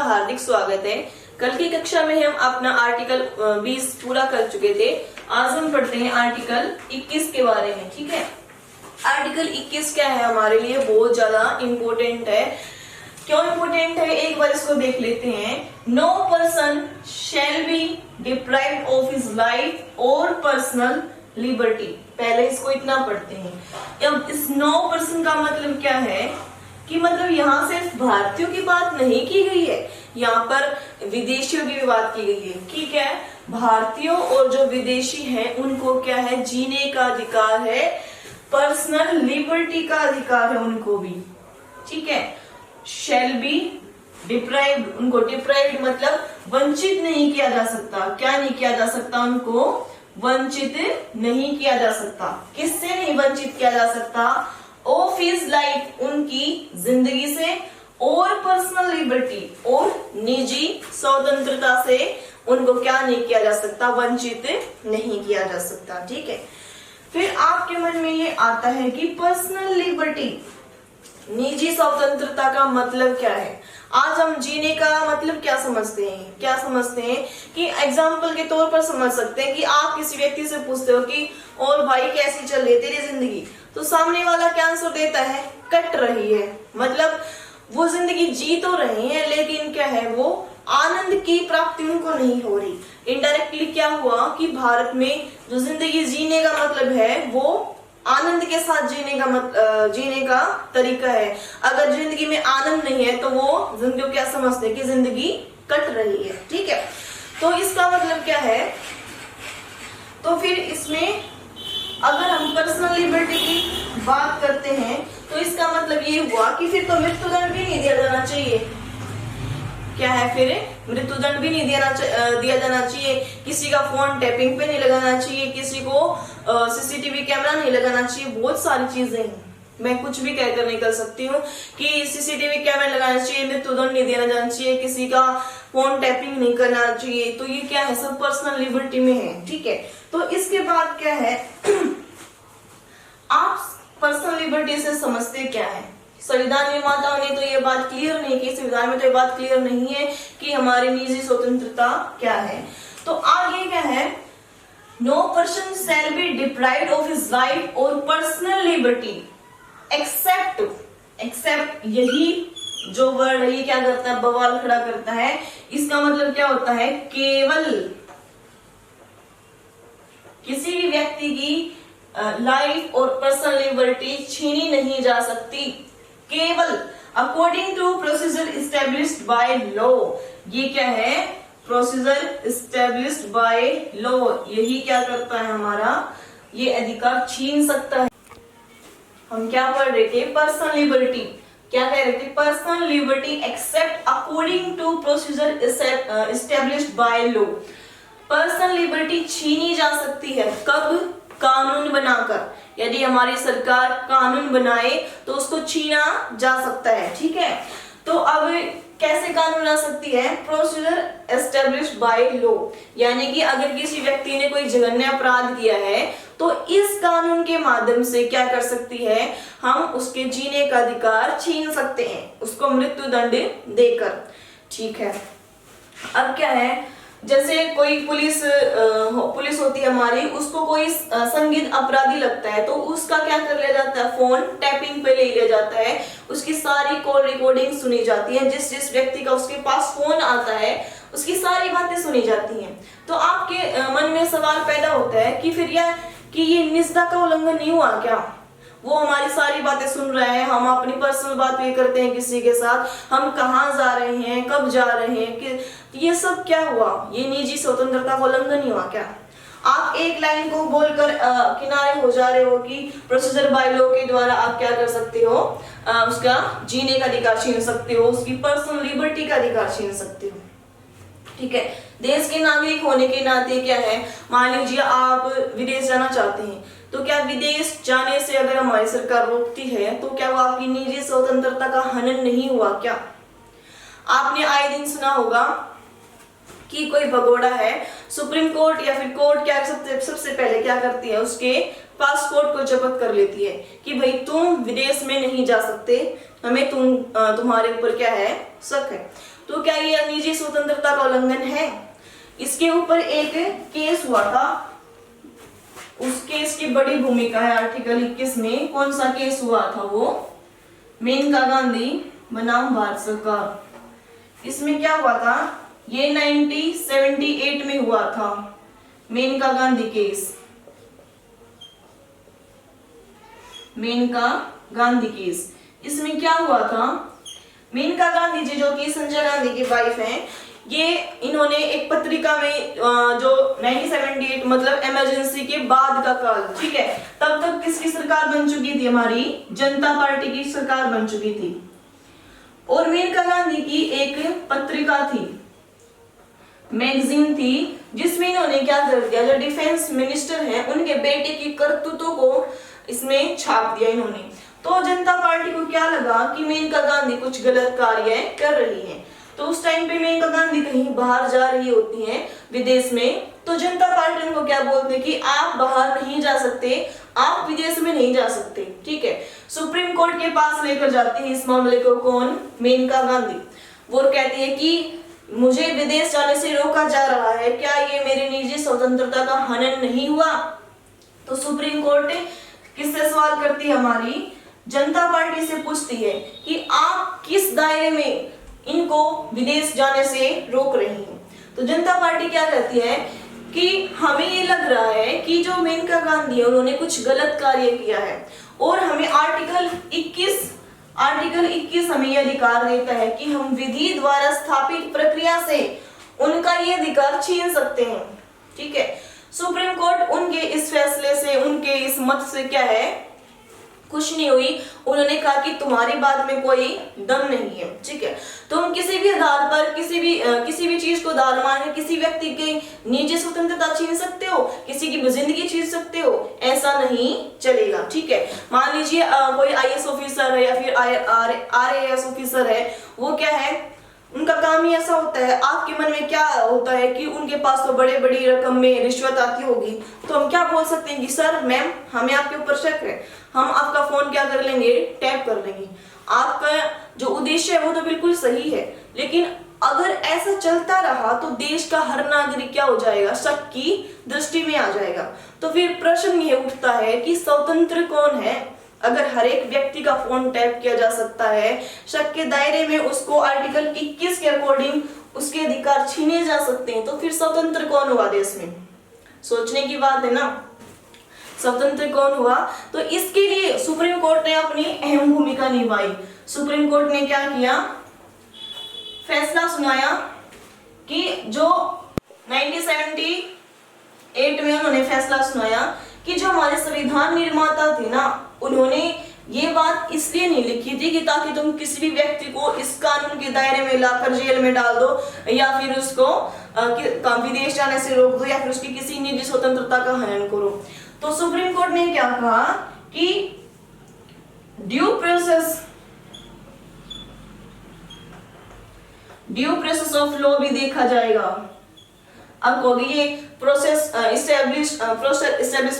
हार्दिक स्वागत है। कल की कक्षा में हम अपना आर्टिकल 20 पूरा कर चुके थे। आज हम पढ़ते हैं आर्टिकल 21 के बारे में। ठीक है, आर्टिकल 21 क्या है, हमारे लिए बहुत ज्यादा इम्पोर्टेंट है। क्यों इम्पोर्टेंट है, एक बार इसको देख लेते हैं। No person shall be deprived of his life और पर्सनल लिबर्टी। पहले इसको इतना पढ़ते हैं। अब इस नो पर्सन का मतलब क्या है कि मतलब यहाँ सिर्फ भारतीयों की बात नहीं की गई है, यहाँ पर विदेशियों की भी बात की गई है। ठीक है, भारतीयों और जो विदेशी हैं उनको क्या है, जीने का अधिकार है, पर्सनल लिबर्टी का अधिकार है उनको भी। ठीक है, शैल बी डिप्राइव्ड, उनको डिप्राइव्ड मतलब वंचित नहीं किया जा सकता। क्या नहीं किया जा सकता, उनको वंचित नहीं किया जा सकता। किससे नहीं वंचित किया जा सकता? ऑफ हिज लाइफ, उनकी जिंदगी से, और पर्सनल लिबर्टी, और निजी स्वतंत्रता से उनको क्या नहीं किया जा सकता, वंचित नहीं किया जा सकता। ठीक है, फिर आपके मन में ये आता है कि पर्सनल लिबर्टी, निजी स्वतंत्रता का मतलब क्या है। आज हम जीने का मतलब क्या समझते हैं कि एग्जाम्पल के तौर पर समझ सकते हैं कि आप किसी व्यक्ति से पूछते हो कि और भाई कैसी चल रही है तेरी जिंदगी, तो सामने वाला क्या आंसर देता है, कट रही है। मतलब वो जिंदगी जी तो रहे हैं लेकिन क्या है, वो आनंद की प्राप्ति उनको नहीं हो रही। इनडायरेक्टली क्या हुआ कि भारत में जो जिंदगी जीने का मतलब है वो आनंद के साथ जीने का तरीका है। अगर जिंदगी में आनंद नहीं है तो वो जिंदगी को क्या समझते हैं कि जिंदगी कट रही है। ठीक है, तो इसका मतलब क्या है, तो फिर इसमें अगर हम पर्सनल लिबर्टी की बात करते हैं तो इसका मतलब ये हुआ कि फिर तो मृत्युदंड भी नहीं दिया जाना चाहिए। क्या है, फिर मृत्युदंड भी नहीं दिया जाना चाहिए, किसी का फोन टैपिंग पे नहीं लगाना चाहिए, किसी को सीसीटीवी कैमरा नहीं लगाना चाहिए। बहुत सारी चीजें हैं, मैं कुछ भी कहकर नहीं कर सकती हूँ कि सीसीटीवी कैमरा लगाना चाहिए, मृत्युदंड नहीं दिया जाना चाहिए, किसी का फोन टैपिंग नहीं करना चाहिए। तो ये क्या है, सब पर्सनल लिबर्टी में है। ठीक है, तो इसके बाद क्या है, आप पर्सनल लिबर्टी से समझते क्या है? संविधान निर्माताओं ने तो ये बात क्लियर नहीं की, संविधान में तो ये बात क्लियर नहीं है कि हमारी निजी स्वतंत्रता क्या है। तो आगे क्या है, no person shall be deprived of his life और पर्सनल लिबर्टी एक्सेप्ट यही जो वर्ड है ये क्या करता है, बवाल खड़ा करता है। इसका मतलब क्या होता है, केवल किसी भी व्यक्ति की लाइफ और पर्सनल लिबर्टी छीनी नहीं जा सकती, केवल according to procedure established by law. ये क्या है, प्रोसीजर एस्टेब्लिश्ड बाय लॉ, यही क्या करता है, हमारा ये अधिकार छीन सकता है। हम क्या पढ़ रहे थे, पर्सनल लिबर्टी, क्या कह रहे थे, personal liberty except according to procedure established by law. Personal liberty छीनी जा सकती है, कब? कानून बनाकर। यदि हमारी सरकार कानून बनाए तो उसको छीना जा सकता है। ठीक है, तो अब कैसे कानून बना सकती है, प्रोसीजर एस्टेब्लिश्ड बाय लॉ, यानी कि अगर किसी व्यक्ति ने कोई जघन्य अपराध किया है तो इस कानून के माध्यम से क्या कर सकती है, हम उसके जीने का अधिकार छीन सकते हैं, उसको मृत्युदंड देकर। ठीक है, अब क्या है, जैसे कोई पुलिस होती है हमारी, उसको कोई संदिग्ध अपराधी लगता है तो उसका क्या कर लिया जाता है, फोन टैपिंग पे ले लिया जाता है, उसकी सारी कॉल रिकॉर्डिंग सुनी जाती है, जिस व्यक्ति का उसके पास फोन आता है उसकी सारी बातें सुनी जाती हैं। तो आपके मन में सवाल पैदा होता है कि फिर ये निजता का उल्लंघन नहीं हुआ क्या? वो हमारी सारी बातें सुन रहे हैं, हम अपनी पर्सनल बात भी करते हैं किसी के साथ, हम कहाँ जा रहे हैं, कब जा रहे हैं, कि ये सब क्या हुआ, ये निजी स्वतंत्रता का उल्लंघन नहीं हुआ क्या? आप एक लाइन को बोलकर किनारे हो जा रहे हो कि प्रोसीजर बाय लॉ के द्वारा आप क्या कर सकते हो, उसका जीने का अधिकार छीन सकते हो, उसकी पर्सनल लिबर्टी का अधिकार छीन सकते हो। ठीक है, देश के नागरिक होने के नाते क्या है, मान लीजिए आप विदेश जाना चाहते हैं, तो क्या विदेश जाने से अगर हमारी सरकार रोकती है तो क्या वो आपकी निजी स्वतंत्रता का हनन नहीं हुआ क्या? आपने आए दिन सुना होगा कि कोई भगोड़ा है, सुप्रीम कोर्ट या फिर कोर्ट क्या सबसे पहले क्या करती है, उसके पासपोर्ट को जब्त कर लेती है कि भाई तुम विदेश में नहीं जा सकते, हमें तुम्हारे ऊपर क्या है, शक है। तो क्या ये निजी स्वतंत्रता का उल्लंघन है? इसके ऊपर एक केस हुआ था, उस केस की बड़ी भूमिका है आर्टिकल 21 में। कौन सा केस हुआ था वो? मेनका गांधी बनाम भारत सरकार। इसमें क्या हुआ था? ये 1978 में हुआ था, मेनका गांधी केस, मेनका गांधी केस। इसमें क्या हुआ था? मेनका गांधी जी जो कि संजय गांधी की वाइफ हैं, ये इन्होंने एक पत्रिका में जो 1978 मतलब इमरजेंसी के बाद का काल, ठीक है, तब तक किसकी सरकार बन चुकी थी? हमारी जनता पार्टी की सरकार बन चुकी थी। और मेनका गांधी की एक पत्रिका थी, मैगजीन थी, जिसमें इन्होंने क्या कर दिया, जो डिफेंस मिनिस्टर हैं उनके बेटे की करतूतों को इसमें छाप दिया इन्होंने। तो जनता पार्टी को क्या लगा कि मेनका गांधी कुछ गलत कार्य कर रही है। तो उस टाइम पे मेनका गांधी कहीं बाहर जा रही होती हैं विदेश में, तो जनता पार्टी उनको क्या बोलते हैं कि आप बाहर नहीं जा सकते, आप विदेश में नहीं जा सकते, ठीक है। सुप्रीम कोर्ट के पास लेकर जाती है इस मामले को, कौन? मेनका गांधी। वो कहती है कि मुझे विदेश जाने से रोका जा रहा है, क्या ये मेरी निजी स्वतंत्रता का हनन नहीं हुआ? तो सुप्रीम कोर्ट किससे सवाल करती है? हमारी जनता पार्टी से पूछती है कि आप किस दायरे में इनको विदेश जाने से रोक रही हैं। तो जनता पार्टी क्या कहती है कि हमें ये लग रहा है कि जो मेनका गांधी है उन्होंने कुछ गलत कार्य किया है, और हमें आर्टिकल 21 हमें यह अधिकार देता है कि हम विधि द्वारा स्थापित प्रक्रिया से उनका ये अधिकार छीन सकते हैं, ठीक है। सुप्रीम कोर्ट उनके इस फैसले से, उनके इस मत से क्या है, खुश नहीं हुई। उन्होंने कहा कि तुम्हारी बात में कोई दम नहीं है, ठीक है। तुम किसी भी आधार पर किसी भी चीज को दाल मान किसी व्यक्ति की निजी स्वतंत्रता छीन सकते हो, किसी की जिंदगी छीन सकते हो, ऐसा नहीं चलेगा, ठीक है। मान लीजिए कोई IAS ऑफिसर है या फिर RAS ऑफिसर है, वो क्या है, उनका काम ही ऐसा होता है। आपके मन में क्या होता है कि उनके पास तो बड़ी रकम में रिश्वत आती होगी, तो हम क्या बोल सकते हैं कि सर मैम हमें आपके ऊपर शक है, हम आपका फोन क्या कर लेंगे, टैप कर लेंगे। आपका जो उद्देश्य है वो तो बिल्कुल सही है, लेकिन अगर ऐसा चलता रहा तो देश का हर नागरिक क्या हो जाएगा, शक की दृष्टि में आ जाएगा। तो फिर प्रश्न ये उठता है कि स्वतंत्र कौन है? अगर हर एक व्यक्ति का फोन टैप किया जा सकता है, शक के दायरे में उसको आर्टिकल 21 के अकॉर्डिंग उसके अधिकार छीने जा सकते हैं, तो फिर स्वतंत्र कौन हुआ देश में? सोचने की बात है ना, स्वतंत्र कौन हुआ? तो इसके लिए सुप्रीम कोर्ट ने अपनी अहम भूमिका निभाई। सुप्रीम कोर्ट ने क्या किया, फैसला सुनाया कि जो 1978 में उन्होंने फैसला सुनाया कि जो हमारे संविधान निर्माता थे ना, उन्होंने ये बात इसलिए नहीं लिखी थी कि ताकि तुम किसी भी व्यक्ति को इस कानून के दायरे में लाकर जेल में डाल दो, या फिर उसको विदेश जाने से रोक दो, या फिर उसकी किसी निजी स्वतंत्रता का हनन करो। तो सुप्रीम कोर्ट ने क्या कहा कि ड्यू प्रोसेस ऑफ लॉ भी देखा जाएगा। अब कहोगे ये प्रोसेस इस्टेब्लिश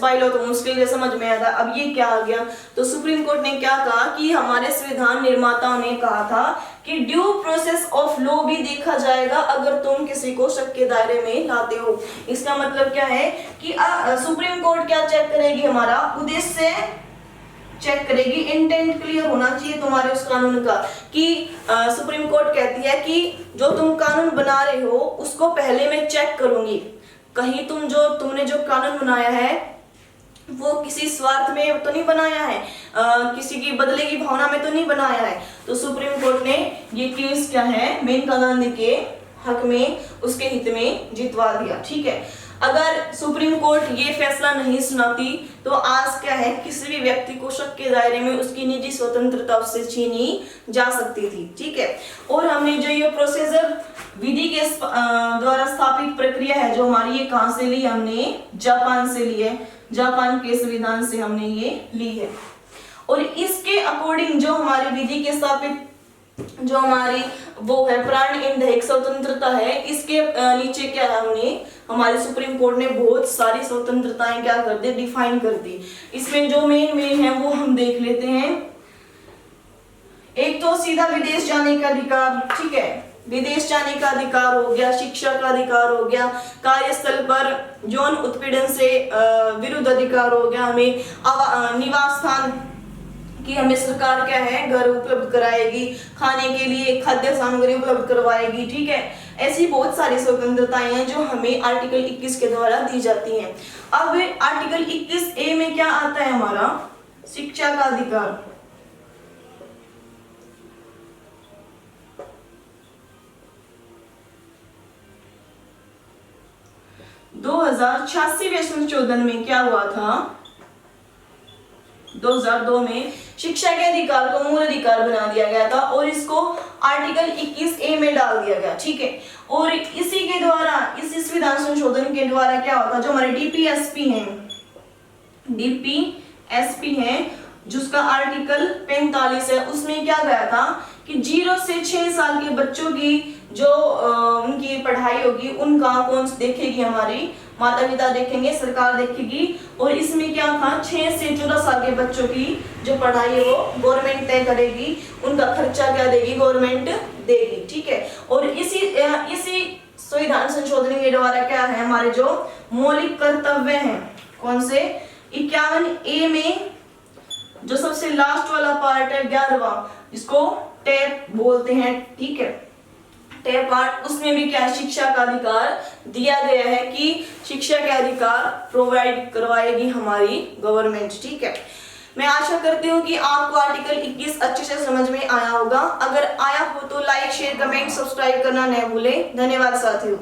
बाय लॉ, तो मुश्किल से समझ में आता, अब ये क्या आ गया? तो सुप्रीम कोर्ट ने क्या कहा कि हमारे संविधान निर्माताओं ने कहा था कि ड्यू प्रोसेस ऑफ लॉ भी देखा जाएगा अगर तुम किसी को शक के दायरे में लाते हो। इसका मतलब क्या है कि सुप्रीम कोर्ट क्या चेक करेगी, हमारा उद्देश्य चेक करेगी, इंटेंट क्लियर होना चाहिए तुम्हारे उस कानून का। कि सुप्रीम कोर्ट कहती है कि जो तुम कानून बना रहे हो उसको पहले मैं चेक करूंगी, कहीं तुमने जो कानून बनाया है वो किसी स्वार्थ में तो नहीं बनाया है, किसी की बदले की भावना में तो नहीं बनाया है। तो सुप्रीम कोर्ट ने ये केस क्या है, मेनका गांधी के हक में, उसके हित में जितवा दिया, ठीक है। अगर सुप्रीम कोर्ट ये फैसला नहीं सुनाती तो आज क्या है, किसी भी व्यक्ति को शक के दायरे में उसकी निजी स्वतंत्रता उससे छीनी जा सकती थी, ठीक है। और हमने जो ये प्रोसीजर विधि के द्वारा स्थापित प्रक्रिया है जो हमारी, ये कहां से ली? हमने जापान से ली है, जापान के संविधान से हमने ये ली है। और इसके अकॉर्डिंग जो हमारी विधि के स्थापित जो हमारी वो है प्राण दैहिक स्वतंत्रता है, इसके नीचे क्या है, हमारे सुप्रीम कोर्ट ने बहुत सारी स्वतंत्रताएं क्या कर दी, डिफाइन कर दी। इसमें जो मेन है वो हम देख लेते हैं। एक तो सीधा विदेश जाने का अधिकार, ठीक है, विदेश जाने का अधिकार हो गया, शिक्षा का अधिकार हो गया, कार्यस्थल पर यौन उत्पीड़न से विरुद्ध अधिकार हो गया, हमें निवास स्थान कि हमें सरकार क्या है घर उपलब्ध कराएगी, खाने के लिए खाद्य सामग्री उपलब्ध करवाएगी, ठीक है। ऐसी बहुत सारी स्वतंत्रताएं हैं जो हमें आर्टिकल 21 के द्वारा दी जाती हैं। अब आर्टिकल 21A में क्या आता है हमारा, शिक्षा का अधिकार। दो 2086वें संशोधन में क्या हुआ था, 2002 में शिक्षा के अधिकार को मूल अधिकार बना दिया गया था और इसको आर्टिकल 21A में डाल दिया गया, ठीक है। और इसी के द्वारा, इस संविधान संशोधन के द्वारा क्या होता, जो हमारे डीपीएसपी है जिसका आर्टिकल 45 है, उसमें क्या गया था कि 0 से 6 साल के बच्चों की जो उनकी पढ़ाई होगी उनका कौन देखेगी, हमारी माता पिता देखेंगे, सरकार देखेगी। और इसमें क्या था, 6 से 14 साल के बच्चों की जो पढ़ाई है वो गवर्नमेंट तय करेगी, उनका खर्चा क्या देगी, गवर्नमेंट देगी, ठीक है। और इसी संविधान संशोधन के द्वारा क्या है, हमारे जो मौलिक कर्तव्य हैं, कौन से, 51A में जो सबसे लास्ट वाला पार्ट है 11वां, जिसको टैप बोलते हैं, ठीक है, टैप पार्ट, उसमें भी क्या शिक्षा का अधिकार दिया गया है कि शिक्षा के अधिकार प्रोवाइड करवाएगी हमारी गवर्नमेंट, ठीक है। मैं आशा करती हूँ कि आपको आर्टिकल 21 अच्छे से समझ में आया होगा। अगर आया हो तो लाइक, शेयर, कमेंट, सब्सक्राइब करना न भूलें। धन्यवाद साथियों।